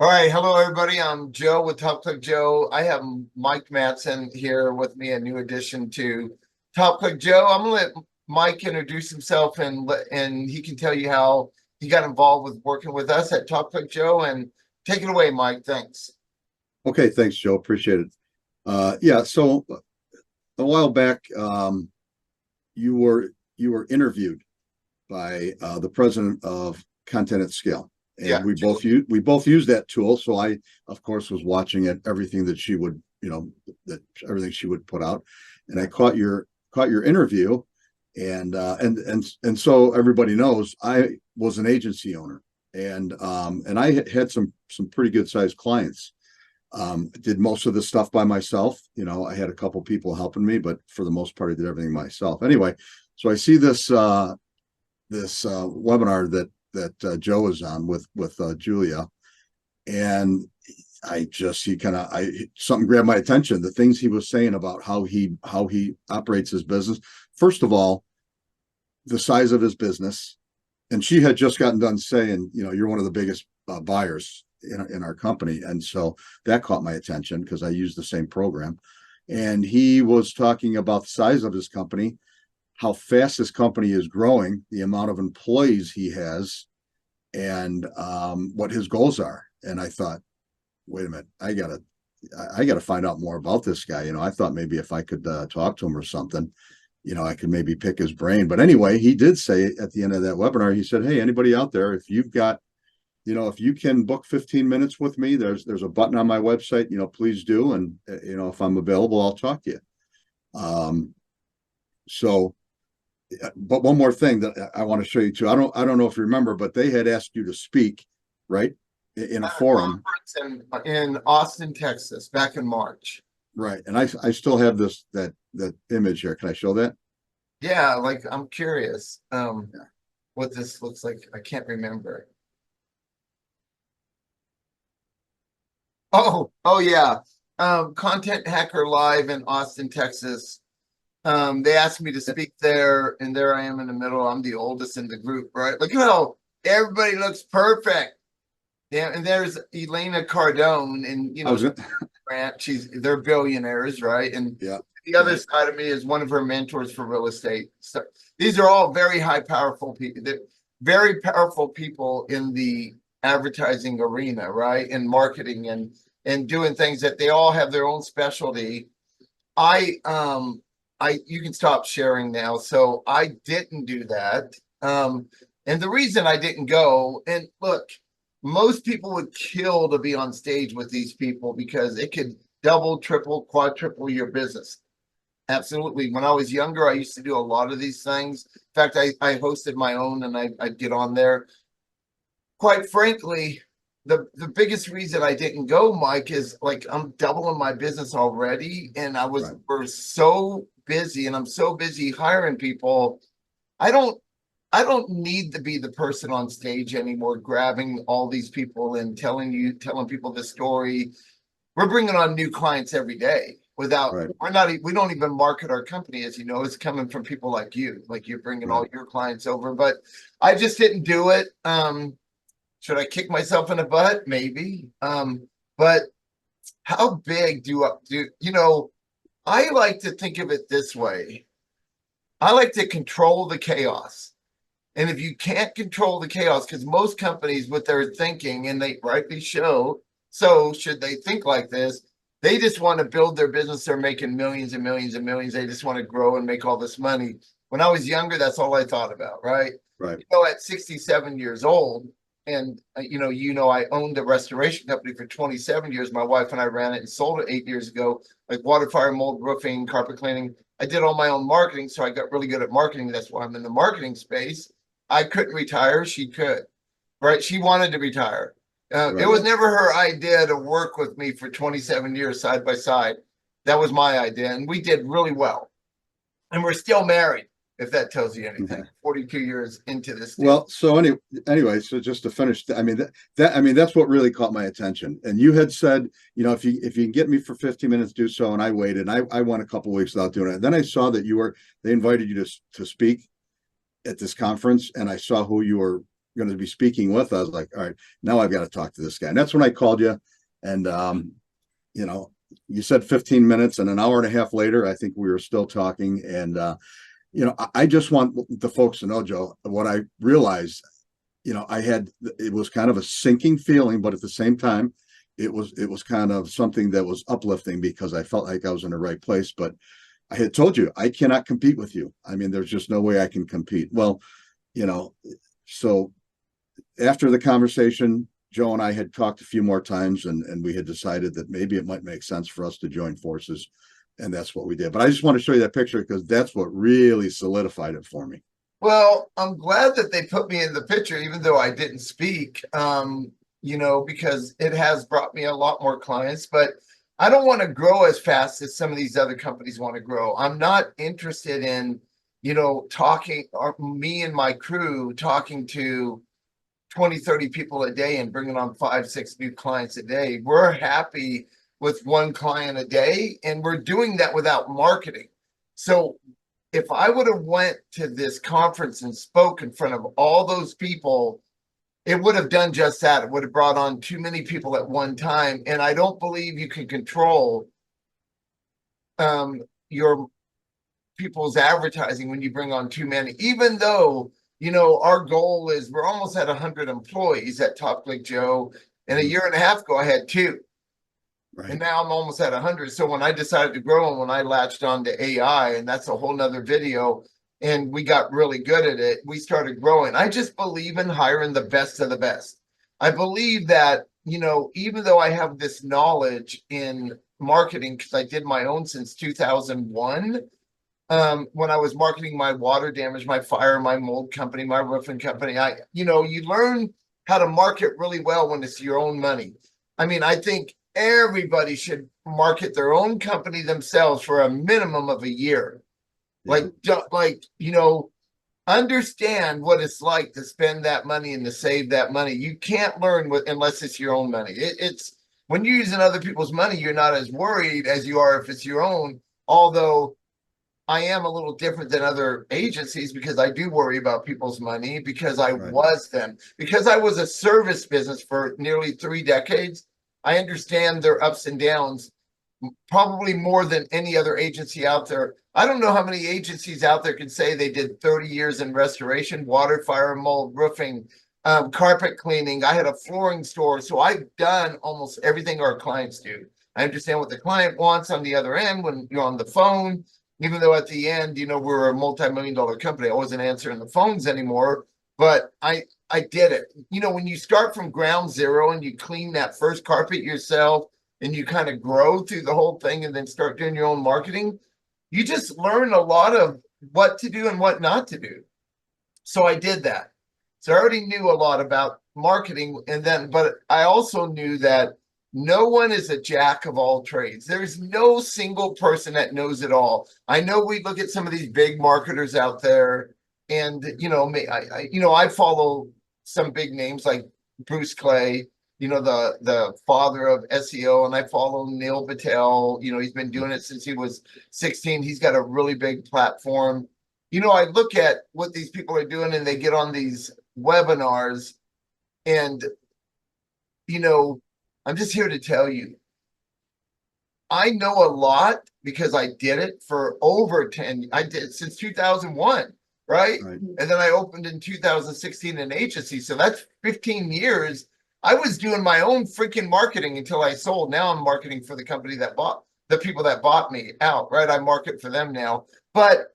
All right, hello everybody. I'm Joe with Top Click Joe. I have Mike Mattson here with me, a new addition to Top Click Joe. I'm gonna let Mike introduce himself and he can tell you how he got involved with working with us at Top Click Joe. And take it away, Mike. Thanks. Okay, thanks, Joe. Appreciate it. Yeah, so a while back, you were interviewed by the president of Content at Scale, and Yeah, we both used that tool. So I, of course, was watching it, everything that she would, that everything she would put out, and I caught your interview, and so everybody knows I was an agency owner, and I had some pretty good sized clients. Did most of the stuff by myself. I had a couple people helping me, but for the most part, I did everything myself. Anyway, so I see this webinar that Joe is on with Julia, and I something grabbed my attention. The things he was saying about how he operates his business. First of all, the size of his business, and she had just gotten done saying, you're one of the biggest buyers in our company. And so that caught my attention because I use the same program. And he was talking about the size of his company, how fast his company is growing, the amount of employees he has, and what his goals are. And I thought, wait a minute, I gotta find out more about this guy. I thought maybe if I could talk to him or something, I could maybe pick his brain. But anyway, he did say at the end of that webinar, he said, hey, anybody out there, if you can book 15 minutes with me, there's a button on my website, please do. And, if I'm available, I'll talk to you. Um, so, but one more thing that I want to show you too. I don't know if you remember, but they had asked you to speak, right? In a at a forum. conference in Austin, Texas, back in March. Right. And I still have that image here. Can I show that? Yeah, like I'm curious Yeah. what this looks like. I can't remember. Oh yeah. Content Hacker Live in Austin, Texas. They asked me to speak there, and there I am in the middle. I'm the oldest in the group, right? Look at how everybody looks perfect. Yeah, and there's Elena Cardone, and I was Grant. They're billionaires, right? And yeah. the other Yeah. side of me is one of her mentors for real estate. So these are all very powerful people. Very powerful people in the advertising arena, right? And marketing and doing things that they all have their own specialty. I you can stop sharing now. So I didn't do that. And the reason I didn't go, and look, most people would kill to be on stage with these people because it could double, triple, quadruple your business. Absolutely. When I was younger, I used to do a lot of these things. In fact, I hosted my own and I'd get on there. Quite frankly, the biggest reason I didn't go, Mike, is like I'm doubling my business already, and Right. we're so busy, and I'm so busy hiring people. I don't I don't need to be the person on stage anymore, grabbing all these people and telling people the story. We're bringing on new clients every day without Right. we don't even market our company, as you know. It's coming from people like you're bringing Right. all your clients over. But I just didn't do it. Should I kick myself in the butt? Maybe. But how big do I like to think of it this way. I like to control the chaos. And if you can't control the chaos, because most companies, what they're thinking, and they rightly show, so should they think like this, they just want to build their business. They're making millions and millions and millions. They just want to grow and make all this money. When I was younger, that's all I thought about, right? Right. At 67 years old, and I owned a restoration company for 27 years. My wife and I ran it and sold it 8 years ago, like water, fire, mold, roofing, carpet cleaning. I did all my own marketing, so I got really good at marketing. That's why I'm in the marketing space. I couldn't retire. She could, right? She wanted to retire. It Right. was never her idea to work with me for 27 years side by side. That was my idea. And we did really well. And we're still married, if that tells you anything. 42 years into this deal. Well, so anyway, so just to finish, I mean that's what really caught my attention. And you had said, if you can get me for 15 minutes, do so. And I waited. I went a couple of weeks without doing it. And then I saw that they invited you to speak at this conference, and I saw who you were going to be speaking with, I was like, all right, now I've got to talk to this guy. And that's when I called you. And, you know, you said 15 minutes, and an hour and a half later, I think we were still talking. And, you know, I just want the folks to know, Joe, what I realized, you know, it was kind of a sinking feeling, but at the same time, it was kind of something that was uplifting because I felt like I was in the right place. But I had told you, I cannot compete with you. I mean, there's just no way I can compete. Well, you know, so after the conversation, Joe and I had talked a few more times, and we had decided that maybe it might make sense for us to join forces. And that's what we did. But I just want to show you that picture because that's what really solidified it for me. Well, I'm glad that they put me in the picture, even though I didn't speak, you know, because it has brought me a lot more clients, but I don't want to grow as fast as some of these other companies want to grow. I'm not interested in, you know, talking, or me and my crew talking to 20, 30 people a day and bringing on 5, 6 new clients a day. We're happy with one client a day, and we're doing that without marketing. So if I would have went to this conference and spoke in front of all those people, it would have done just that. It would have brought on too many people at one time. And I don't believe you can control your people's advertising when you bring on too many, even though, you know, our goal is we're almost at 100 employees at Top Click Joe. And a year and a half ago, I had 2. Right. And now I'm almost at 100. So when I decided to grow and when I latched on to AI, and that's a whole nother video, and we got really good at it, we started growing. I just believe in hiring the best of the best. I believe that, you know, even though I have this knowledge in marketing, because I did my own since 2001, when I was marketing my water damage, my fire, my mold company, my roofing company, you know, you learn how to market really well when it's your own money. I mean, I think everybody should market their own company themselves for a minimum of a year. Yeah. Like, you know, understand what it's like to spend that money and to save that money. You can't learn unless it's your own money. It's when you're using other people's money, you're not as worried as you are if it's your own. Although I am a little different than other agencies because I do worry about people's money because I Right. was them. Because I was a service business for nearly 3 decades, I understand their ups and downs probably more than any other agency out there. I don't know how many agencies out there can say they did 30 years in restoration, water, fire, mold, roofing, carpet cleaning. I had a flooring store. So I've done almost everything our clients do. I understand what the client wants on the other end when you're on the phone. Even though at the end, you know, we're a multi-million-dollar company, I wasn't answering the phones anymore, but I did it. You know, when you start from ground zero and you clean that first carpet yourself and you kind of grow through the whole thing and then start doing your own marketing, you just learn a lot of what to do and what not to do. So I did that. So I already knew a lot about marketing, and then, but I also knew that no one is a jack of all trades. There's no single person that knows it all. I know we look at some of these big marketers out there, and you know, I follow some big names like Bruce Clay, you know, the father of SEO, and I follow Neil Patel. You know, he's been doing it since he was 16. He's got a really big platform. You know, I look at what these people are doing, and they get on these webinars, and you know, I'm just here to tell you, I know a lot because I did it for over 10. I did since 2001, right? Right. And then I opened in 2016 an agency. So that's 15 years. I was doing my own freaking marketing until I sold. Now I'm marketing for the company that bought the people that bought me out, right? I market for them now. But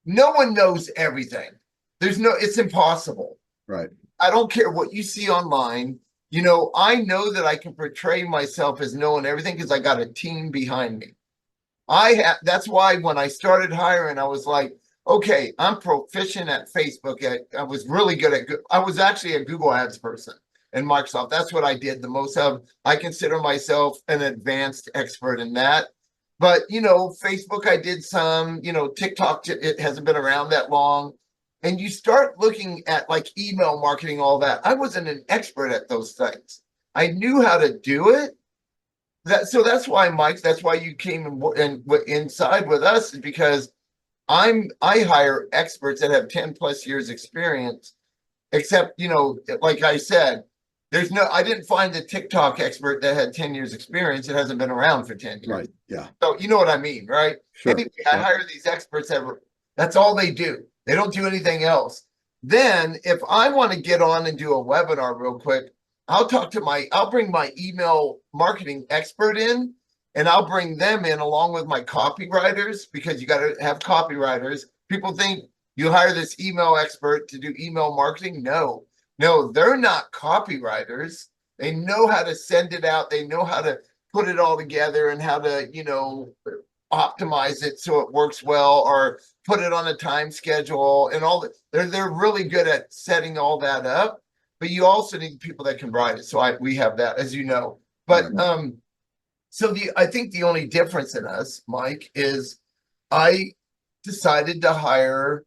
no one knows everything. It's impossible. Right. I don't care what you see online. You know, I know that I can portray myself as knowing everything because I got a team behind me. That's why when I started hiring, I was like, okay, I'm proficient at Facebook. I was really good at, I was actually a Google Ads person and Microsoft. That's what I did the most of. I consider myself an advanced expert in that. But, you know, Facebook, I did some, you know, TikTok, it hasn't been around that long. And you start looking at like email marketing, all that. I wasn't an expert at those things. I knew how to do it. So that's why, Mike, that's why you came and inside with us, is because I hire experts that have 10 plus years experience. except, you know, like I said, I didn't find a TikTok expert that had 10 years experience. It hasn't been around for 10 years. Right. Yeah. So you know what I mean, right? Sure. Anyway, I Yeah. hire these experts that's all they do. They don't do anything else. Then if I want to get on and do a webinar real quick, I'll bring my email marketing expert in, and I'll bring them in along with my copywriters, because you got to have copywriters. People think you hire this email expert to do email marketing. No, they're not copywriters. They know how to send it out. They know how to put it all together and how to, you know, optimize it so it works well, or put it on a time schedule and all that. They're really good at setting all that up, but you also need people that can write it. So we have that, as you know. But so I think the only difference in us, Mike, is I decided to hire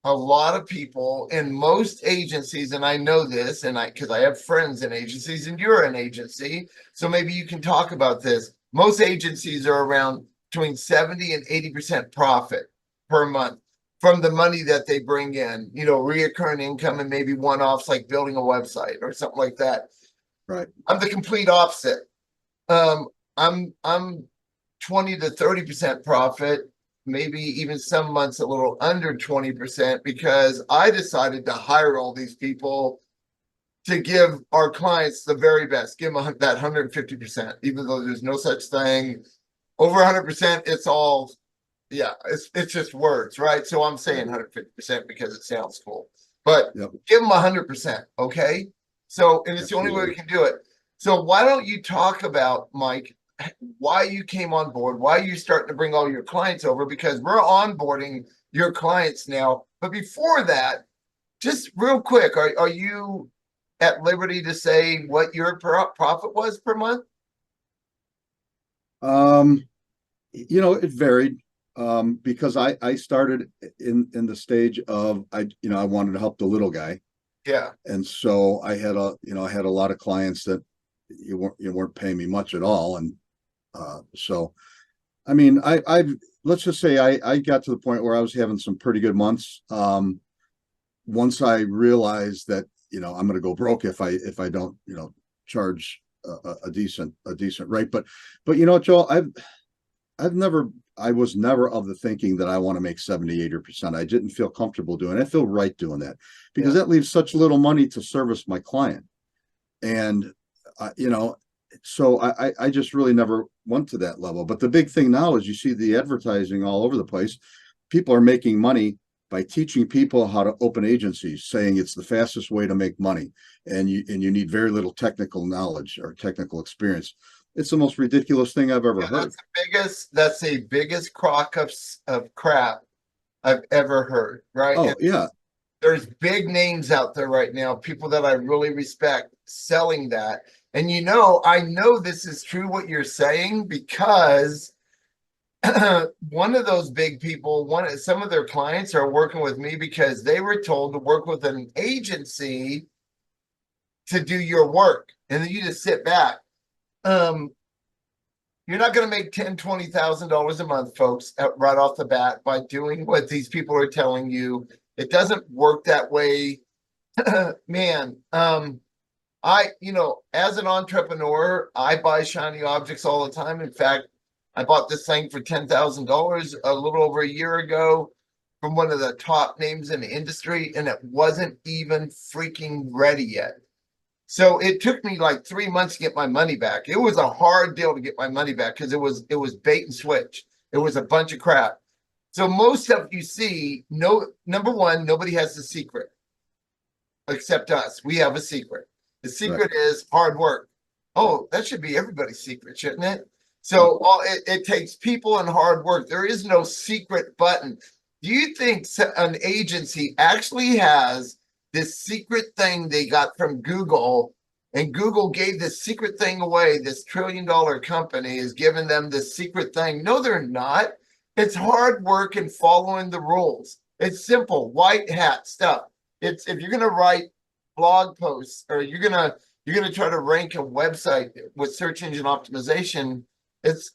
a lot of people in most agencies, and I know this, and because I have friends in agencies, and you're an agency, so maybe you can talk about this. Most agencies are around between 70 and 80% profit per month from the money that they bring in, you know, reoccurring income and maybe one-offs like building a website or something like that. Right. I'm the complete opposite. I'm 20 to 30% profit, maybe even some months a little under 20%, because I decided to hire all these people to give our clients the very best, give them that 150%, even though there's no such thing. Over 100%, it's all, yeah, it's just words, right? So I'm saying 150% because it sounds cool, but give them 100%, okay? So, and it's the only way we can do it. So why don't you talk about, Mike, why you came on board, why you starting to bring all your clients over, because we're onboarding your clients now. But before that, just real quick, are you at liberty to say what your profit was per month? You know, it varied because I started in the stage of I wanted to help the little guy. Yeah. And so I had a lot of clients that you weren't paying me much at all. And so I mean, let's just say I got to the point where I was having some pretty good months. Once I realized that, I'm going to go broke if I don't, charge a decent rate. But Joel, I was never of the thinking that I want to make 70, 80%. I didn't feel comfortable doing it. I feel right doing that because that leaves such little money to service my client. And, so I just really never went to that level. But the big thing now is you see the advertising all over the place. People are making money by teaching people how to open agencies, saying it's the fastest way to make money. And you need very little technical knowledge or technical experience. It's the most ridiculous thing I've ever heard. That's the biggest crock of crap I've ever heard, right? Oh, and yeah. There's big names out there right now, people that I really respect selling that. And I know this is true what you're saying, because one of those big people, some of their clients are working with me because they were told to work with an agency to do your work. And then you just sit back. You're not going to make $10,000-$20,000 a month, folks, right off the bat by doing what these people are telling you. It doesn't work that way, man. As an entrepreneur, I buy shiny objects all the time. In fact, I bought this thing for $10,000 a little over a year ago from one of the top names in the industry, and it wasn't even freaking ready yet. So it took me like 3 months to get my money back. It was a hard deal to get my money back because it was bait and switch. It was a bunch of crap. So most stuff you see, number one, nobody has the secret except us. We have a secret. The secret is hard work. Oh, that should be everybody's secret, shouldn't it? So it takes people and hard work. There is no secret button. Do you think an agency actually has this secret thing they got from Google, and Google gave this secret thing away? This trillion-dollar company is giving them this secret thing. No, they're not. It's hard work and following the rules. It's simple, white hat stuff. It's if you're going to write blog posts, or you're gonna try to rank a website with search engine optimization, it's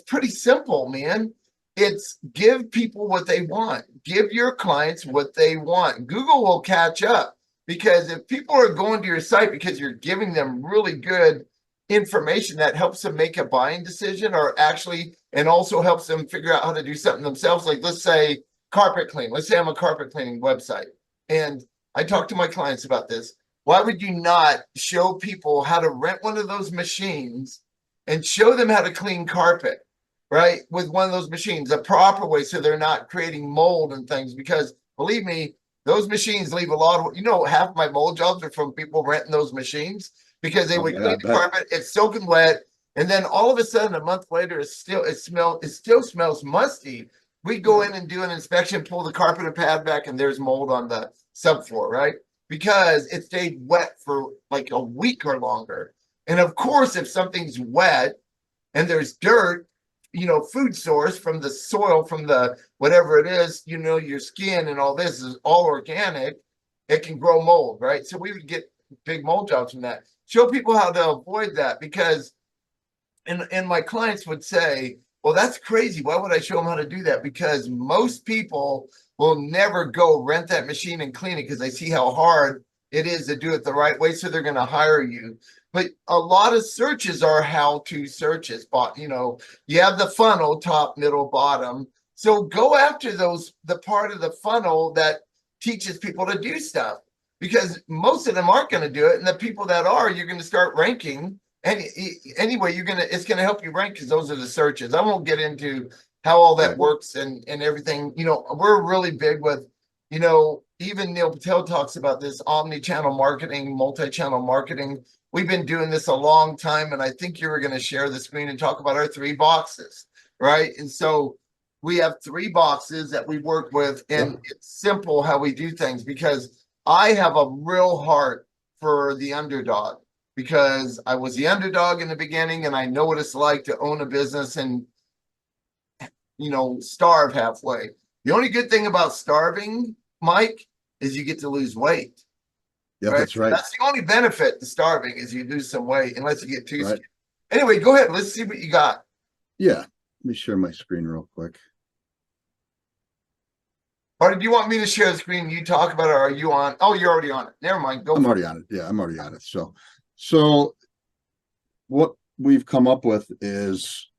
pretty simple, man. it's give people what they want. Give your clients what they want. Google will catch up because if people are going to your site because you're giving them really good information that helps them make a buying decision or actually, and also helps them figure out how to do something themselves. Like let's say carpet clean. Let's say I'm a carpet cleaning website and I talk to my clients about this. Why would you not show people how to rent one of those machines and show them how to clean carpet? Right, with one of those machines, a proper way, so they're not creating mold and things. Because believe me, those machines leave a lot of, half of my mold jobs are from people renting those machines because they Oh, would yeah, I clean the bet. carpet, it's soaking wet, and then all of a sudden, a month later, it still smells musty. We go Yeah. in and do an inspection, pull the carpet and pad back, and there's mold on the subfloor, right? Because it stayed wet for like a week or longer. And of course, if something's wet and there's dirt, food source from the soil, from the whatever it is, your skin and all this is all organic, it can grow mold, right? So we would get big mold jobs from that. Show people how to avoid that because, and my clients would say, well, that's crazy. Why would I show them how to do that? Because most people will never go rent that machine and clean it because they see how hard it is to do it the right way. So they're going to hire you. But a lot of searches are how-to searches. But you have the funnel, top, middle, bottom. So go after the part of the funnel that teaches people to do stuff because most of them aren't going to do it. And the people that are, you're going to start ranking. And anyway, it's gonna help you rank because those are the searches. I won't get into how all that Right. works and everything. We're really big with, even Neil Patel talks about this omni-channel marketing, multi-channel marketing. We've been doing this a long time, and I think you were going to share the screen and talk about our 3 boxes, right? And so we have 3 boxes that we work with, and Yep. it's simple how we do things because I have a real heart for the underdog because I was the underdog in the beginning and I know what it's like to own a business and, starve halfway. The only good thing about starving, Mike, is you get to lose weight, Yeah, right? that's right. That's the only benefit to starving is you lose some weight unless you get too Right. skinny. Anyway, go ahead. Let's see what you got. Yeah. Let me share my screen real quick. Or do you want me to share the screen and you talk about it? Or are you on? Oh, you're already on it. Never mind. Go I'm for it. already on it. Yeah, I'm already on it. So what we've come up with is,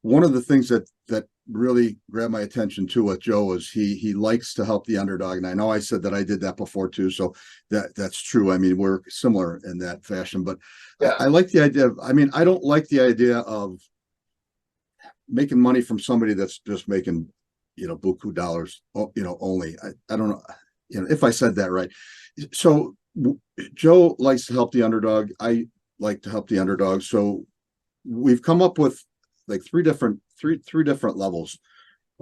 one of the things that really grabbed my attention too with Joe is he likes to help the underdog, and I know I said that I did that before too, so that's true. I mean, we're similar in that fashion, but Yeah. I like the idea of. I mean, I don't like the idea of making money from somebody that's just making buku dollars, only. I don't know, if I said that right. So Joe likes to help the underdog. I like to help the underdog. So we've come up with like three different levels.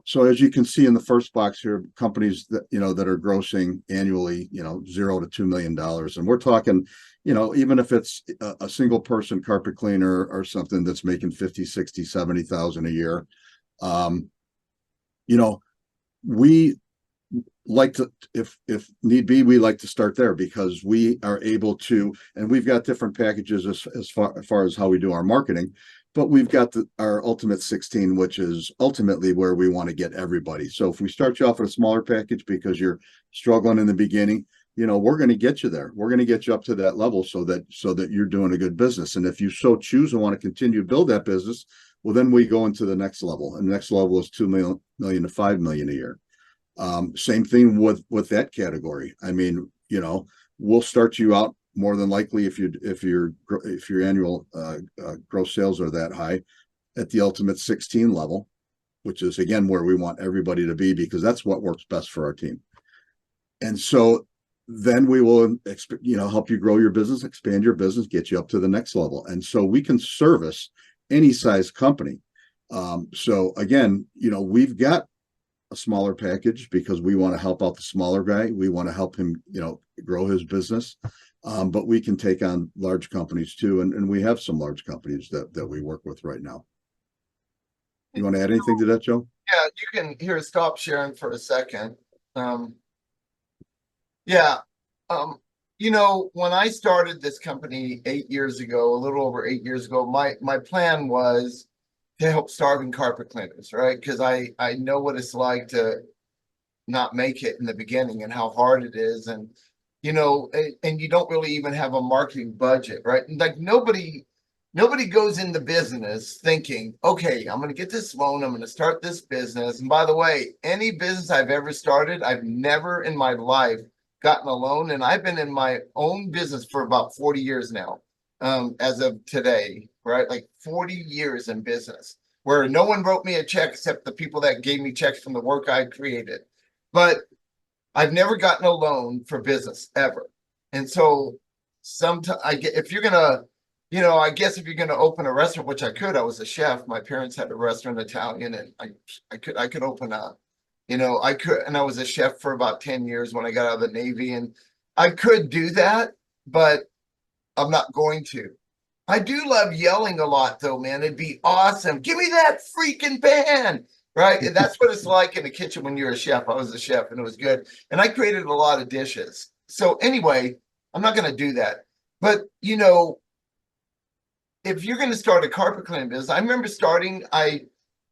So as you can see in the first box here, companies that are grossing annually, $0 to $2 million, and we're talking, even if it's a single person carpet cleaner or something that's making 50, 60, 70,000 a year. You know, we like to, if need be, we like to start there because we are able to, and we've got different packages as far as how we do our marketing, but we've got our ultimate 16, which is ultimately where we want to get everybody. So if we start you off at a smaller package because you're struggling in the beginning, we're going to get you there. We're going to get you up to that level so that you're doing a good business. And if you so choose and want to continue to build that business, well, then we go into the next level, and the next level is 2 million to 5 million a year. Same thing with that category. I mean, we'll start you out more than likely if your annual gross sales are that high at the ultimate 16 level, which is again where we want everybody to be because that's what works best for our team. And so then we will help you grow your business, expand your business, get you up to the next level. And so we can service any size company. So again, we've got a smaller package because we want to help out the smaller guy. We want to help him, grow his business. But we can take on large companies too. And we have some large companies that we work with right now. You want to add anything to that, Joe? Yeah, you can here stop sharing for a second. Yeah. When I started this company 8 years ago, a little over 8 years ago, my plan was to help starving carpet cleaners, right? Because I know what it's like to not make it in the beginning and how hard it is, and and you don't really even have a marketing budget, right? And like nobody goes into business thinking, okay, I'm going to get this loan, I'm going to start this business. And by the way, any business I've ever started, I've never in my life gotten a loan, and I've been in my own business for about 40 years now, as of today, right? Like 40 years in business where no one wrote me a check except the people that gave me checks from the work I created. But I've never gotten a loan for business ever. And so sometimes I get, if you're gonna, I guess if you're gonna open a restaurant, which I could, I was a chef. My parents had a restaurant, Italian, and I could open a, I could, and I was a chef for about 10 years when I got out of the Navy, and I could do that, but I'm not going to. I do love yelling a lot though, man. It'd be awesome. Give me that freaking pan. Right. And that's what it's like in the kitchen when you're a chef. I was a chef and it was good. And I created a lot of dishes. So anyway, I'm not going to do that. But if you're going to start a carpet cleaning business, I remember starting,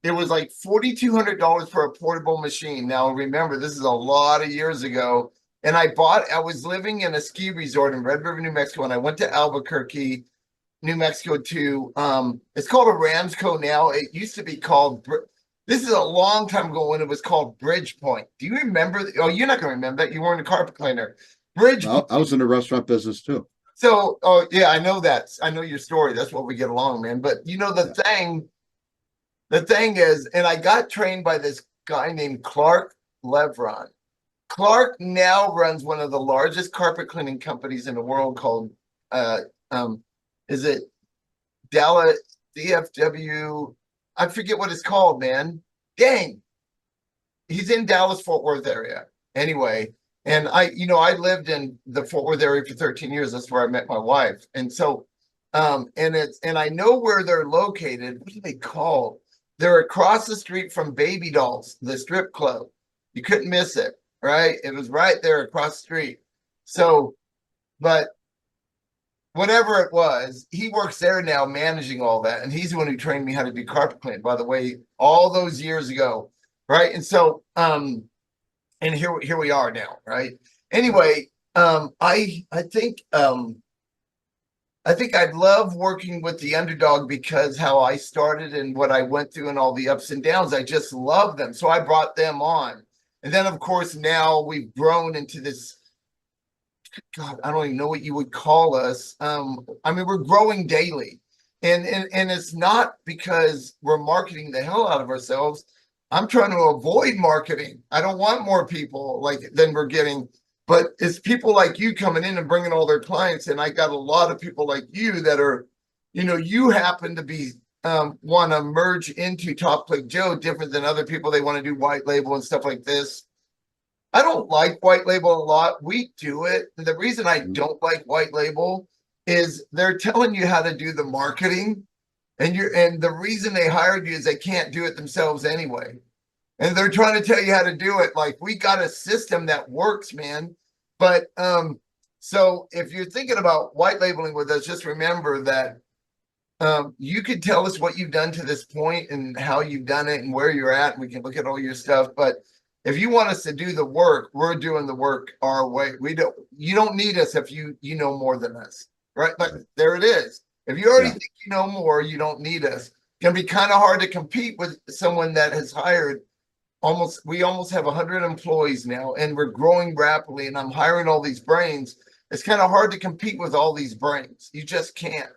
it was like $4,200 for a portable machine. Now remember, this is a lot of years ago. And I was living in a ski resort in Red River, New Mexico, and I went to Albuquerque, New Mexico too. It's called a Ramsco now. It used to be called. This is a long time ago when it was called Bridgepoint. Do you remember? Oh, you're not going to remember that. You weren't a carpet cleaner. Bridgepoint. I was in the restaurant business too. So, oh yeah, I know that. I know your story. That's what we get along, man. But the thing is, and I got trained by this guy named Clark Levron. Clark now runs one of the largest carpet cleaning companies in the world called is it Dallas DFW? I forget what it's called, man. Dang. He's in Dallas Fort Worth area. Anyway, and I lived in the Fort Worth area for 13 years. That's where I met my wife. And so and I know where they're located. What are they called? They're across the street from Baby Dolls, the strip club. You couldn't miss it, right? It was right there across the street. So, but whatever it was, he works there now managing all that. And he's the one who trained me how to do carpet clean, by the way, all those years ago. Right. And so, and here we are now. Right. Anyway, I think I'd love working with the underdog because how I started and what I went through and all the ups and downs, I just love them. So I brought them on. And then, of course, now we've grown into this. God, I don't even know what you would call us. I mean, we're growing daily. And it's not because we're marketing the hell out of ourselves. I'm trying to avoid marketing. I don't want more people like than we're getting, but it's people like you coming in and bringing all their clients. And I got a lot of people like you that are, you happen to be want to merge into Top Click Joe different than other people. They want to do white label and stuff like this. I don't like white label a lot. We do it. And the reason I don't like white label is they're telling you how to do the marketing, and the reason they hired you is they can't do it themselves anyway. And they're trying to tell you how to do it. Like, we got a system that works, man. But so if you're thinking about white labeling with us, just remember that you could tell us what you've done to this point and how you've done it and where you're at. And we can look at all your stuff. But if you want us to do the work, we're doing the work our way. You don't need us if you know more than us, right? But there it is. If you already think you know more, you don't need us. It's gonna be kind of hard to compete with someone that has hired we almost have 100 employees now, and we're growing rapidly, and I'm hiring all these brains. It's kind of hard to compete with all these brains. You just can't,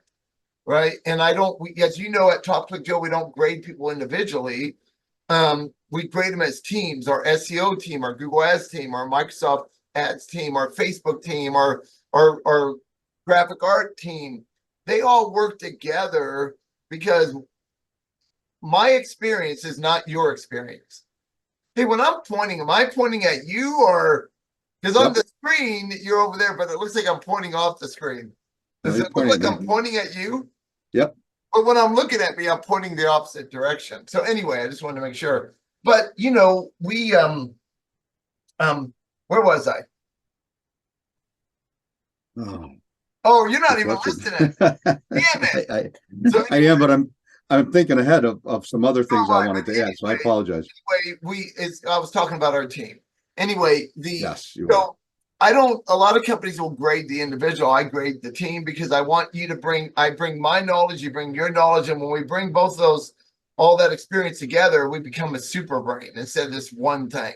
right? And as you know, at Top Click Joe, we don't grade people individually. We grade them as teams, our SEO team, our Google Ads team, our Microsoft Ads team, our Facebook team, our graphic art team. They all work together because my experience is not your experience. Hey, when I'm pointing, am I pointing at you or because on the screen you're over there, but it looks like I'm pointing off the screen. Does it look like I'm pointing at you? Yep. But when I'm looking at me, I'm pointing the opposite direction. So anyway, I just wanted to make sure. But we where was I? Oh, you're not even listening. Damn it. I am, but I'm thinking ahead of some other things I Right, wanted but to add, so I apologize. I was talking about our team. Anyway, Yes, you are. so I don't, a lot of companies will grade the individual. I grade the team because I want you to I bring my knowledge, you bring your knowledge. And when we bring both those, all that experience together, we become a super brain instead of this one thing.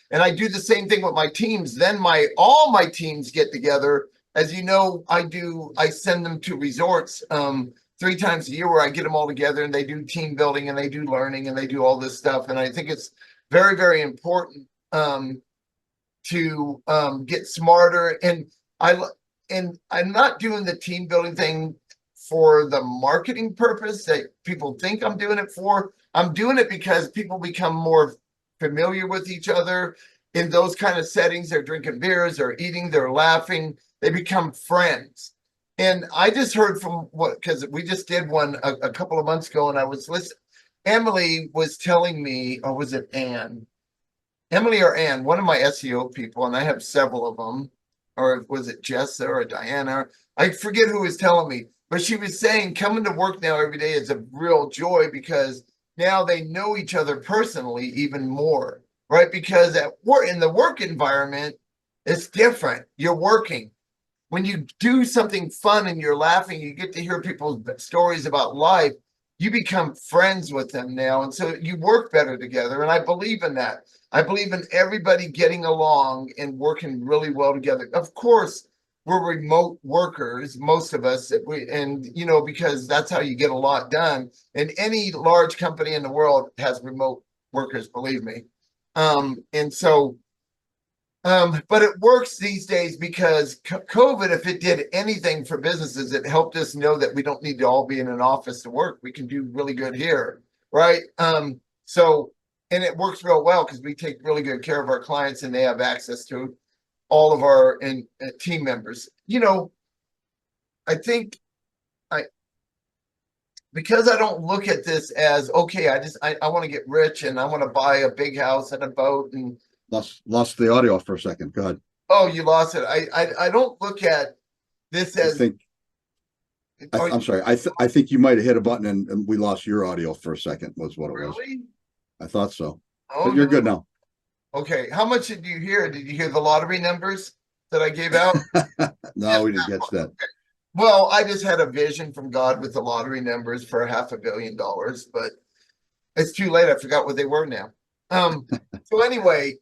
And I do the same thing with my teams. Then all my teams get together. As you know, I send them to resorts. 3 times a year where I get them all together and they do team building and they do learning and they do all this stuff. And I think it's very, very important to get smarter. And I'm not doing the team building thing for the marketing purpose that people think I'm doing it for. I'm doing it because people become more familiar with each other in those kind of settings. They're drinking beers, they're eating, they're laughing, they become friends. And I just heard from because we just did one a couple of months ago, and I was listening. Emily was telling me, or was it Anne? Emily or Anne, one of my SEO people, and I have several of them, or was it Jessa or Diana? I forget who was telling me, but she was saying coming to work now every day is a real joy because now they know each other personally even more, right? Because at work, in the work environment, it's different. You're working. When you do something fun and you're laughing, you get to hear people's stories about life. You become friends with them now. And so you work better together. And I believe in that. I believe in everybody getting along and working really well together. Of course, we're remote workers, most of us, because that's how you get a lot done. And any large company in the world has remote workers, believe me. And so but it works these days because COVID, if it did anything for businesses, it helped us know that we don't need to all be in an office to work. We can do really good here, right? And it works real well because we take really good care of our clients and they have access to all of our team members. I think I because I don't look at this as okay. I want to get rich and I want to buy a big house and a boat and Lost the audio for a second. Go ahead. oh, you lost it. I don't look at this I as think I'm sorry. I think you might have hit a button and we lost your audio for a second. Was what it was. really? I thought so, Oh but you're no. good now. Okay. How much did you hear? Did you hear the lottery numbers that I gave out? No, Just we didn't that catch one. that. Well, I just had a vision from God with the lottery numbers for $500 million, but it's too late. I forgot what they were now. So anyway,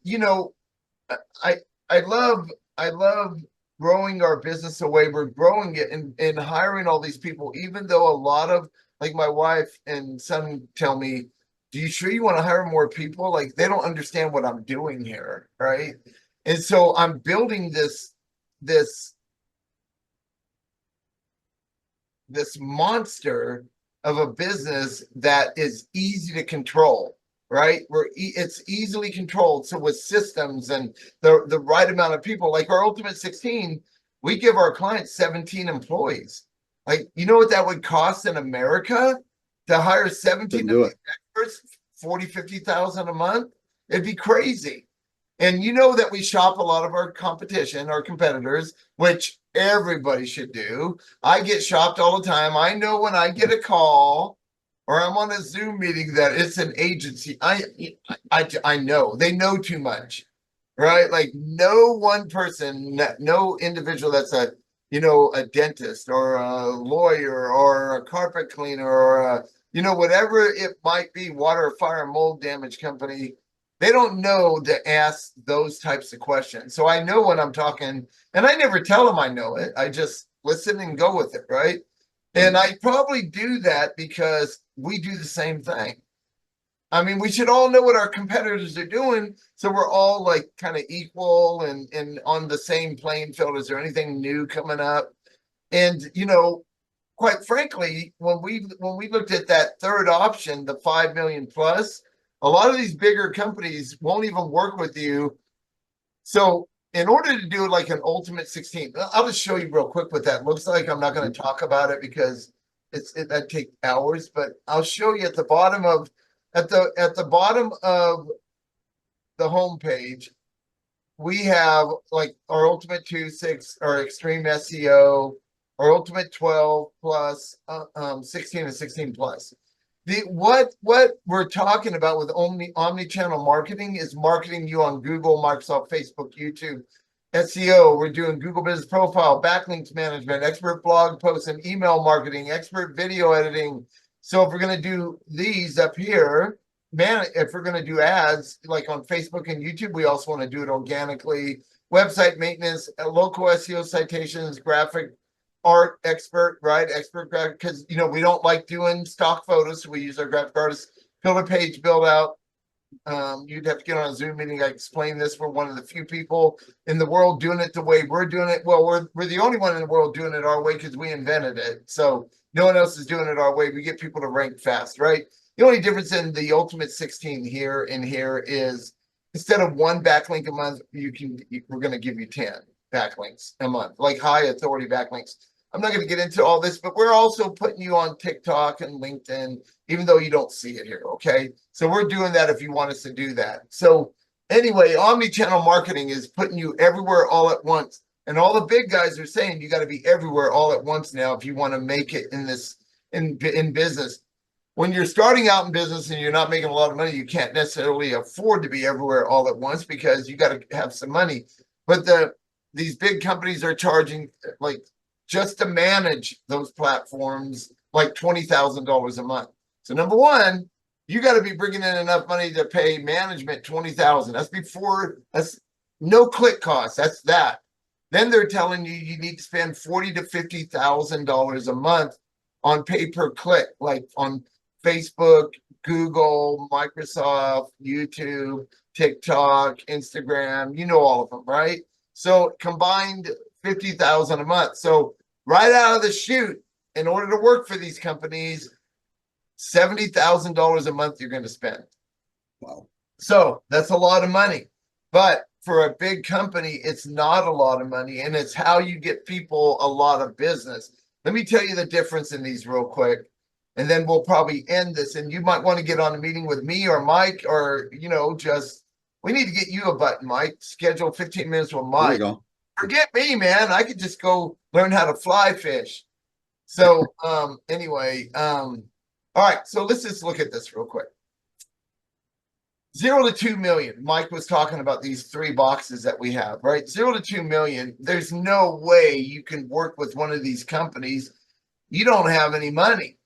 I I love I love growing our business the way we're growing it and hiring all these people, even though a lot of like my wife and son tell me, do you sure you want to hire more people? Like they don't understand what I'm doing here, right? And so I'm building this this monster of a business that is easy to control, right? It's easily controlled. So with systems and the right amount of people, like our Ultimate 16, we give our clients 17 employees. Like, you know what that would cost in America to hire 17 Couldn't of do these it. experts, 40, 50,000 a month? It'd be crazy. And you know that we shop a lot of our competition, our competitors, which everybody should do. I get shopped all the time. I know when I get a call or I'm on a Zoom meeting that it's an agency. I know they know too much, right? Like no one person, no individual that's a dentist or a lawyer or a carpet cleaner or whatever it might be, water, fire, mold damage company. They don't know to ask those types of questions. So I know when I'm talking, and I never tell them I know it. I just listen and go with it, right? And I probably do that because we do the same thing. I mean, we should all know what our competitors are doing, so we're all like kind of equal and on the same playing field. Is there anything new coming up? And quite frankly, when we looked at that third option, the 5 million plus, a lot of these bigger companies won't even work with you. So in order to do it like an Ultimate 16, I'll just show you real quick what that looks like. I'm not going to talk about it because that take hours, but I'll show you at the bottom of the homepage. We have like our Ultimate 2, 6, our Extreme SEO, our Ultimate 12 plus, 16 and 16 plus. What we're talking about with omni-channel marketing is marketing you on Google, Microsoft, Facebook, YouTube, SEO. We're doing Google Business Profile, backlinks management, expert blog posts and email marketing, expert video editing. So if we're going to do these up here, man, if we're going to do ads like on Facebook and YouTube, we also want to do it organically. Website maintenance, local SEO citations, graphic art expert, right? Expert graphic, because we don't like doing stock photos, so we use our graphic artists. Pillar page build out. You'd have to get on a Zoom meeting. I explain this. We're one of the few people in the world doing it the way we're doing it. Well, we're the only one in the world doing it our way because we invented it. So no one else is doing it our way. We get people to rank fast, right? The only difference in the Ultimate 16 here and here is instead of one backlink a month, we're going to give you 10 backlinks a month, like high authority backlinks. I'm not going to get into all this, but we're also putting you on TikTok and LinkedIn, even though you don't see it here. Okay. So we're doing that if you want us to do that. So anyway, omni-channel marketing is putting you everywhere all at once. And all the big guys are saying you got to be everywhere all at once now if you want to make it in this in business. When you're starting out in business and you're not making a lot of money, you can't necessarily afford to be everywhere all at once because you got to have some money. But these big companies are charging like just to manage those platforms like $20,000 a month. So number one, you got to be bringing in enough money to pay management $20,000. That's no click costs. That's that. Then they're telling you need to spend $40,000 to $50,000 a month on pay per click, like on Facebook, Google, Microsoft, YouTube, TikTok, Instagram, all of them, right? So combined 50,000 a month. So right out of the chute, in order to work for these companies, $70,000 a month you're going to spend. Wow. So that's a lot of money. But for a big company, it's not a lot of money. And it's how you get people a lot of business. Let me tell you the difference in these real quick. And then we'll probably end this. And you might want to get on a meeting with me or Mike or, we need to get you a button, Mike. Schedule 15 minutes with Mike. There you go. Forget me, man. I could just go learn how to fly fish. So anyway, all right. So let's just look at this real quick. 0 to 2 million. Mike was talking about these 3 boxes that we have, right? 0 to 2 million. There's no way you can work with one of these companies. You don't have any money.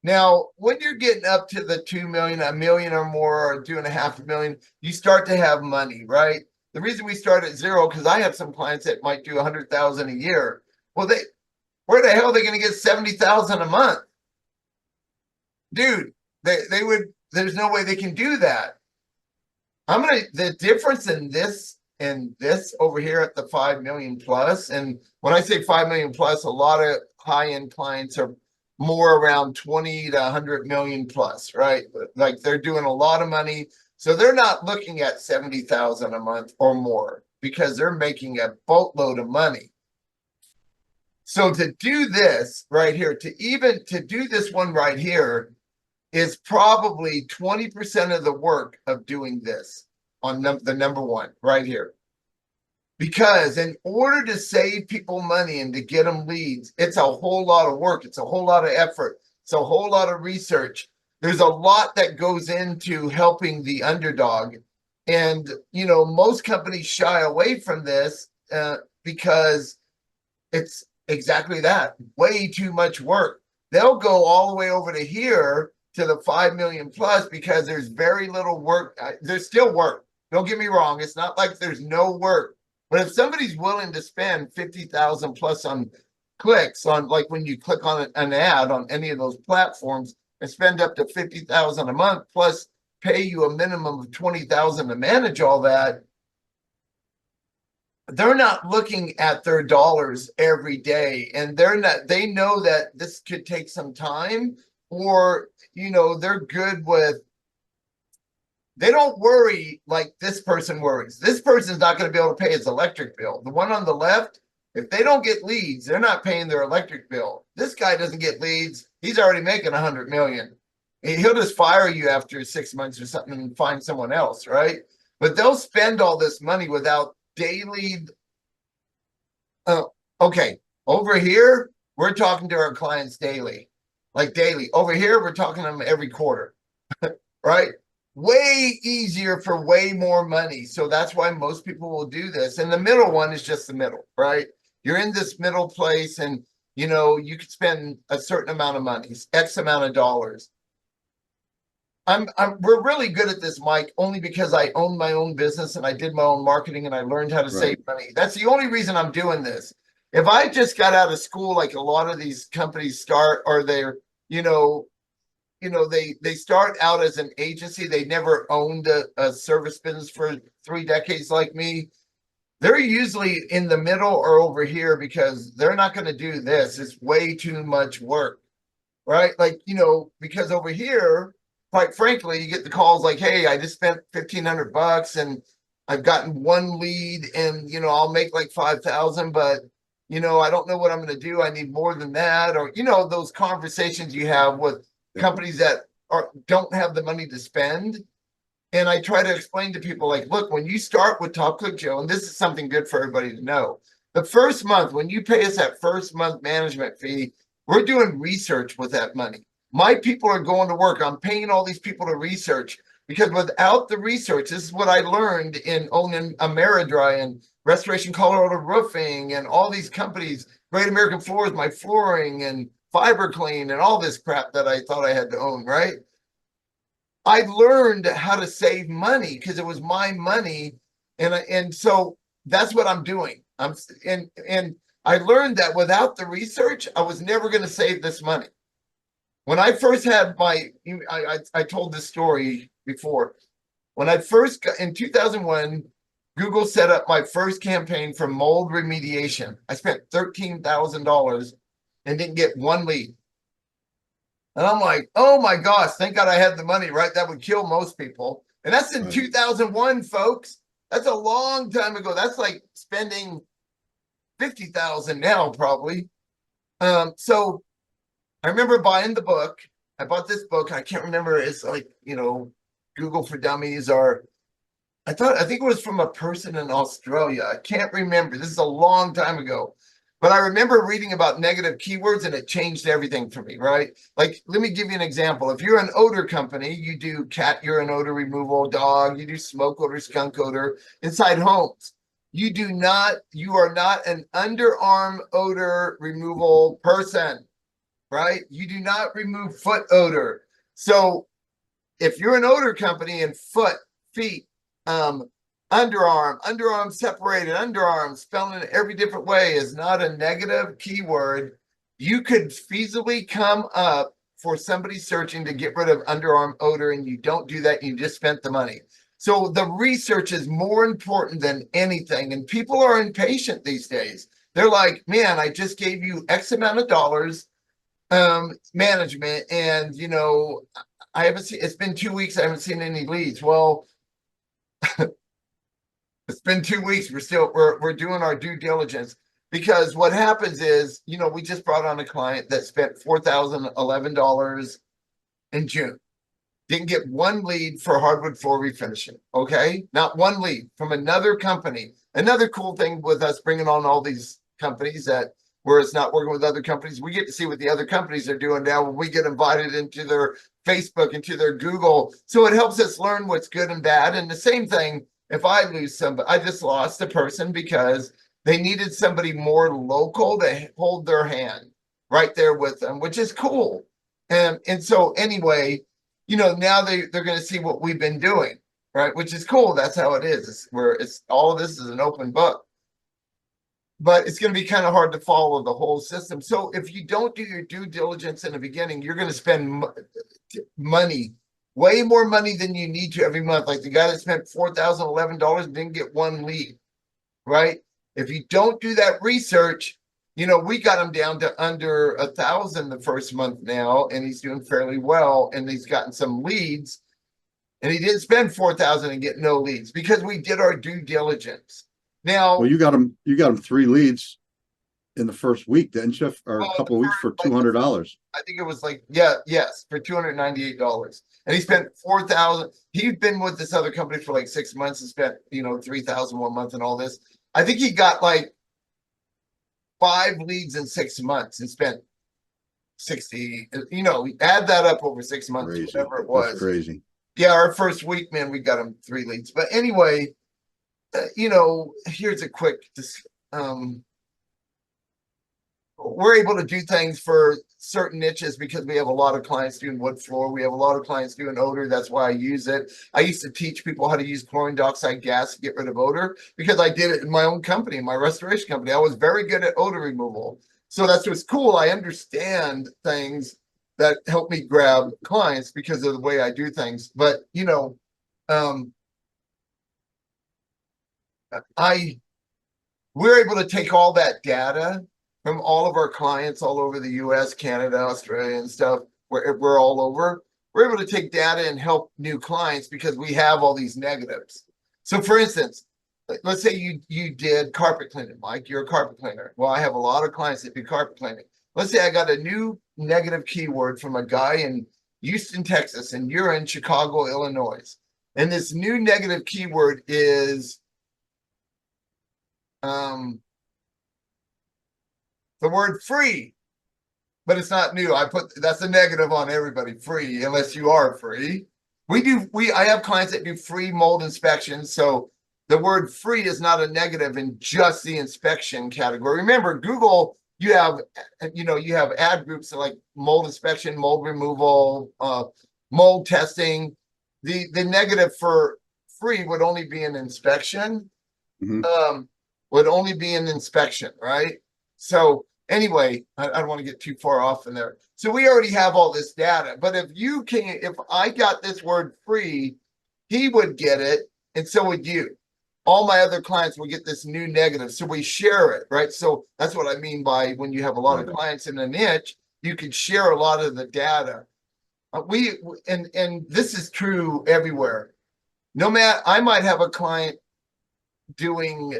Now, when you're getting up to the 2 million, a million or more, or doing a $500,000, you start to have money, right? The reason we start at 0, because I have some clients that might do 100,000 a year. Well, where the hell are they going to get 70,000 a month? Dude, they would, there's no way they can do that. The difference in this and this over here at the 5 million plus, and when I say 5 million plus, a lot of high-end clients are more around 20 to 100 million plus, right? Like they're doing a lot of money. So they're not looking at 70,000 a month or more because they're making a boatload of money. So to do this right here, to do this one right here is probably 20% of the work of doing this on the number one right here. Because in order to save people money and to get them leads, it's a whole lot of work. It's a whole lot of effort. It's a whole lot of research. There's a lot that goes into helping the underdog. And, most companies shy away from this because it's exactly that. Way too much work. They'll go all the way over to here to the 5 million plus because there's very little work. There's still work. Don't get me wrong. It's not like there's no work. But if somebody's willing to spend 50,000 plus on clicks on, like when you click on an ad on any of those platforms and spend up to 50,000 a month plus pay you a minimum of 20,000 to manage all that, they're not looking at their dollars every day. And they know that this could take some time, or, they're good with, they don't worry like this person worries. This person's not going to be able to pay his electric bill. The one on the left, if they don't get leads, they're not paying their electric bill. This guy doesn't get leads. He's already making 100 million. He'll just fire you after 6 months or something and find someone else, right? But they'll spend all this money without daily. Okay, over here, we're talking to our clients daily. like daily. Over here, we're talking to them every quarter, right? Way easier for way more money. So that's why most people will do this. And the middle one is just the middle, right? You're in this middle place and you could spend a certain amount of money, X amount of dollars. We're really good at this, Mike, only because I own my own business and I did my own marketing and I learned how to Right. save money. That's the only reason I'm doing this. If I just got out of school, like a lot of these companies start, or they're, you know, they start out as an agency. They never owned a service business for 3 decades like me. They're usually in the middle or over here because they're not going to do this. It's way too much work, right? Like, because over here, quite frankly, you get the calls like, hey, I just spent $1,500 and I've gotten one lead and, I'll make like 5,000, but, I don't know what I'm going to do. I need more than that. Or, those conversations you have with companies that don't have the money to spend. And I try to explain to people like, look, when you start with Top Cook Joe, and this is something good for everybody to know, the first month, when you pay us that first month management fee, we're doing research with that money. My people are going to work. I'm paying all these people to research because without the research, this is what I learned in owning Ameridry and Restoration Colorado Roofing and all these companies, Great American Floors, my flooring and Fiber Clean and all this crap that I thought I had to own, right? I learned how to save money because it was my money, and so that's what I'm doing. And I learned that without the research, I was never going to save this money. When I first had I told this story before. When I first got in 2001, Google set up my first campaign for mold remediation. I spent $13,000 and didn't get one lead. And I'm like, oh my gosh, thank God I had the money, right? That would kill most people. And that's in 2001, folks. That's a long time ago. That's like spending 50,000 now, probably. So I remember buying the book. I bought this book. I can't remember. It's like, Google for Dummies, or I think it was from a person in Australia. I can't remember. This is a long time ago. But I remember reading about negative keywords and it changed everything for me, right? Like, let me give you an example. If you're an odor company, you do cat urine odor removal, dog, you do smoke odor, skunk odor inside homes. You are not an underarm odor removal person, right? You do not remove foot odor. So if you're an odor company and feet, underarm separated, underarm spelled in every different way is not a negative keyword, you could feasibly come up for somebody searching to get rid of underarm odor, and you don't do that, you just spent the money. So the research is more important than anything, and people are impatient these days. They're like, man, I just gave you X amount of dollars, management, and I haven't seen, it's been 2 weeks, I haven't seen any leads. Well, it's been 2 weeks. We're doing our due diligence, because what happens is, we just brought on a client that spent $4,011 in June. Didn't get one lead for hardwood floor refinishing. Okay. Not one lead from another company. Another cool thing with us bringing on all these companies that where it's not working with other companies, we get to see what the other companies are doing now when we get invited into their Facebook, into their Google. So it helps us learn what's good and bad. And the same thing, if I lose somebody, I just lost a person because they needed somebody more local to hold their hand right there with them, which is cool. And so anyway, now they're going to see what we've been doing, right? Which is cool. That's how it is. It's all of this is an open book. But it's going to be kind of hard to follow the whole system. So if you don't do your due diligence in the beginning, you're going to spend money, way more money than you need to every month. Like the guy that spent $4,011 didn't get one lead, right? If you don't do that research, we got him down to under 1,000 the first month now, and he's doing fairly well, and he's gotten some leads, and he didn't spend 4,000 and get no leads because we did our due diligence. Now, well, you got him 3 leads in the first week, didn't you? Or a couple of weeks for $200. I think it was like, yes, for $298. And he spent 4,000. He'd been with this other company for like 6 months and spent, 3,000 1 month and all this. I think he got like 5 leads in 6 months and spent 60, you know, add that up over 6 months, Crazy. whatever it That's was. crazy. Yeah, our first week, man, we got him 3 leads. But anyway, you know, here's a quick, we're able to do things for certain niches because we have a lot of clients doing wood floor. We have a lot of clients doing odor. That's why I use it. I used to teach people how to use chlorine dioxide gas to get rid of odor because I did it in my own company, my restoration company. I was very good at odor removal. So that's what's cool. I understand things that help me grab clients because of the way I do things. But, you know, we're able to take all that data from all of our clients all over the US, Canada, Australia, and stuff, where we're all over. We're able to take data and help new clients because we have all these negatives. So for instance, let's say you did carpet cleaning, Mike, you're a carpet cleaner. Well, I have a lot of clients that do carpet cleaning. Let's say I got a new negative keyword from a guy in Houston, Texas, and you're in Chicago, Illinois. And this new negative keyword is the word free, but it's not new. I put that's a negative on everybody, free, unless you are free. I have clients that do free mold inspections. So the word free is not a negative in just the inspection category. Remember, Google, you have ad groups like mold inspection, mold removal, mold testing. The negative for free would only be an inspection. Would only be an inspection, right? So anyway, I don't want to get too far off in there. So we already have all this data, but if I got this word free, he would get it, and so would you. All my other clients will get this new negative, so we share it, right? So that's what I mean by when you have a lot of clients in a niche, you can share a lot of the data. And this is true everywhere. No matter, I might have a client getting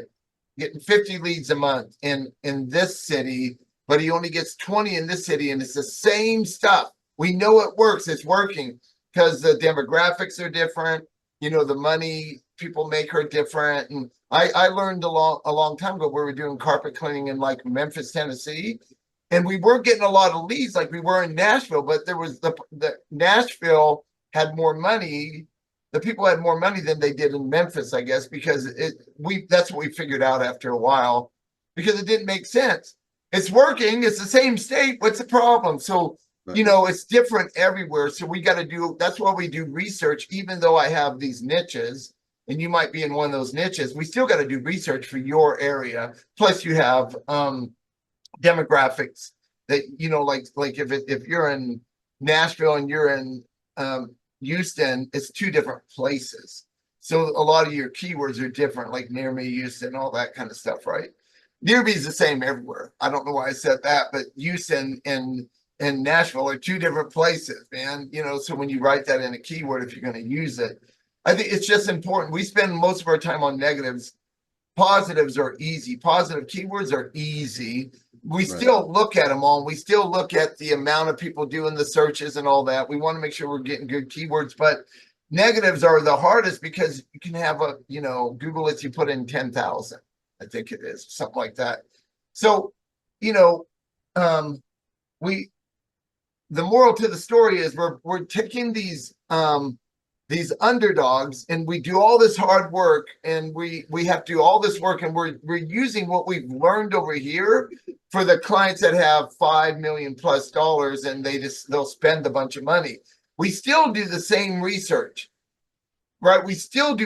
50 leads a month in this city, but he only gets 20 in this city, and it's the same stuff. We know it works. It's working because the demographics are different. You know, the money people make are different. And I learned a long time ago, we were doing carpet cleaning in like Memphis, Tennessee, and we weren't getting a lot of leads like we were in Nashville, but there was the Nashville had more money. The people had more money than they did in Memphis, I guess, because that's what we figured out after a while, because it didn't make sense. It's working. It's the same state. What's the problem? So, you know, it's different everywhere. So that's why we do research, even though I have these niches and you might be in one of those niches, we still got to do research for your area. Plus you have demographics that, you know, like if you're in Nashville and you're in Houston, it's two different places. So a lot of your keywords are different, like near me, Houston, all that kind of stuff, right? Near me is the same everywhere. I don't know why I said that, but Houston and Nashville are two different places, man. You know, so when you write that in a keyword, if you're going to use it, I think it's just important. We spend most of our time on negatives. Positives are easy. Positive keywords are easy. We still look at them all. We still look at the amount of people doing the searches and all that. We want to make sure we're getting good keywords, but negatives are the hardest because you can have Google lets you put in 10,000. I think it is something like that. So, you know, the moral to the story is we're taking these underdogs, and we do all this hard work, and we have to do all this work, and we're using what we've learned over here for the clients that have $5 million plus, and they'll spend a bunch of money. We still do the same research, right? We still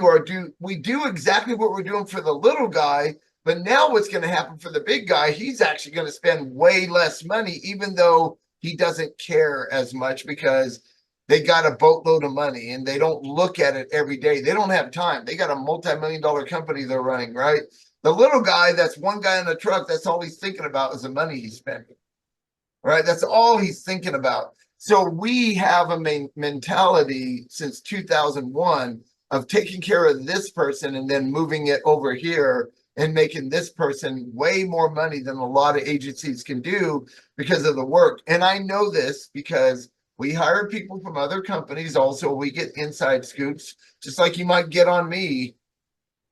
we do exactly what we're doing for the little guy, but now what's going to happen for the big guy, he's actually going to spend way less money, even though he doesn't care as much because they got a boatload of money and they don't look at it every day. They don't have time. They got a multi-million-dollar company they're running, right? The little guy, that's one guy in a truck, that's all he's thinking about is the money he's spending, right? That's all he's thinking about. So we have a mentality since 2001 of taking care of this person and then moving it over here and making this person way more money than a lot of agencies can do because of the work. And I know this because we hire people from other companies. Also, we get inside scoops, just like you might get on me.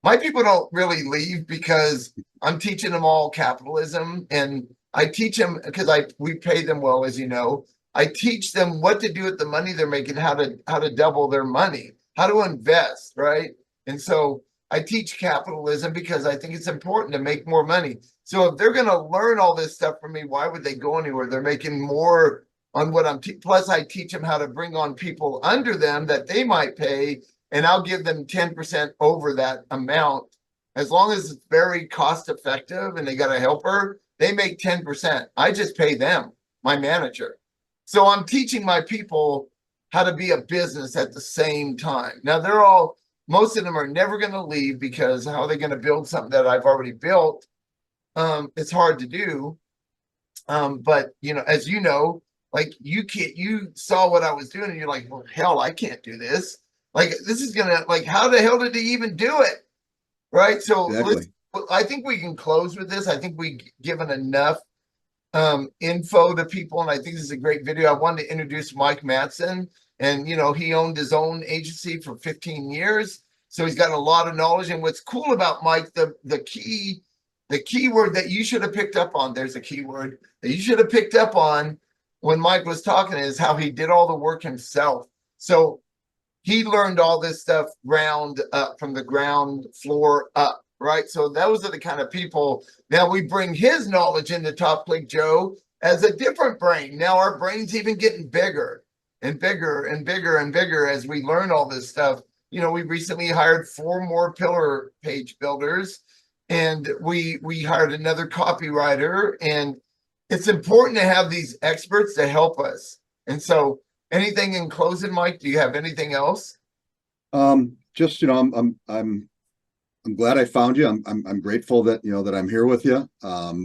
My people don't really leave because I'm teaching them all capitalism, and I teach them because we pay them well, as you know. I teach them what to do with the money they're making, how to double their money, how to invest, right? And so I teach capitalism because I think it's important to make more money. So if they're going to learn all this stuff from me, why would they go anywhere? They're making more on what plus I teach them how to bring on people under them that they might pay, and I'll give them 10% over that amount. As long as it's very cost effective and they got a helper, they make 10%. I just pay them, my manager. So I'm teaching my people how to be a business at the same time. Now most of them are never going to leave, because how are they going to build something that I've already built? It's hard to do. But as you know, like you saw what I was doing and you're like, well, hell, I can't do this. Like, this is gonna, like, how the hell did he even do it? Right. So Exactly. I think we can close with this. I think we've given enough info to people, and I think this is a great video. I wanted to introduce Mike Mattson, and he owned his own agency for 15 years, so he's got a lot of knowledge. And what's cool about Mike, the keyword that you should have picked up on, there's a keyword that you should have picked up on when Mike was talking, is how he did all the work himself. So he learned all this stuff ground up, from the ground floor up, right? So those are the kind of people. Now we bring his knowledge into Top Click Joe as a different brain. Now our brain's even getting bigger and bigger and bigger and bigger as we learn all this stuff. We recently hired 4 more pillar page builders, and we hired another copywriter, and it's important to have these experts to help us. And so, anything in closing, Mike? Do you have anything else? Just I'm glad I found you. I'm grateful that that I'm here with you.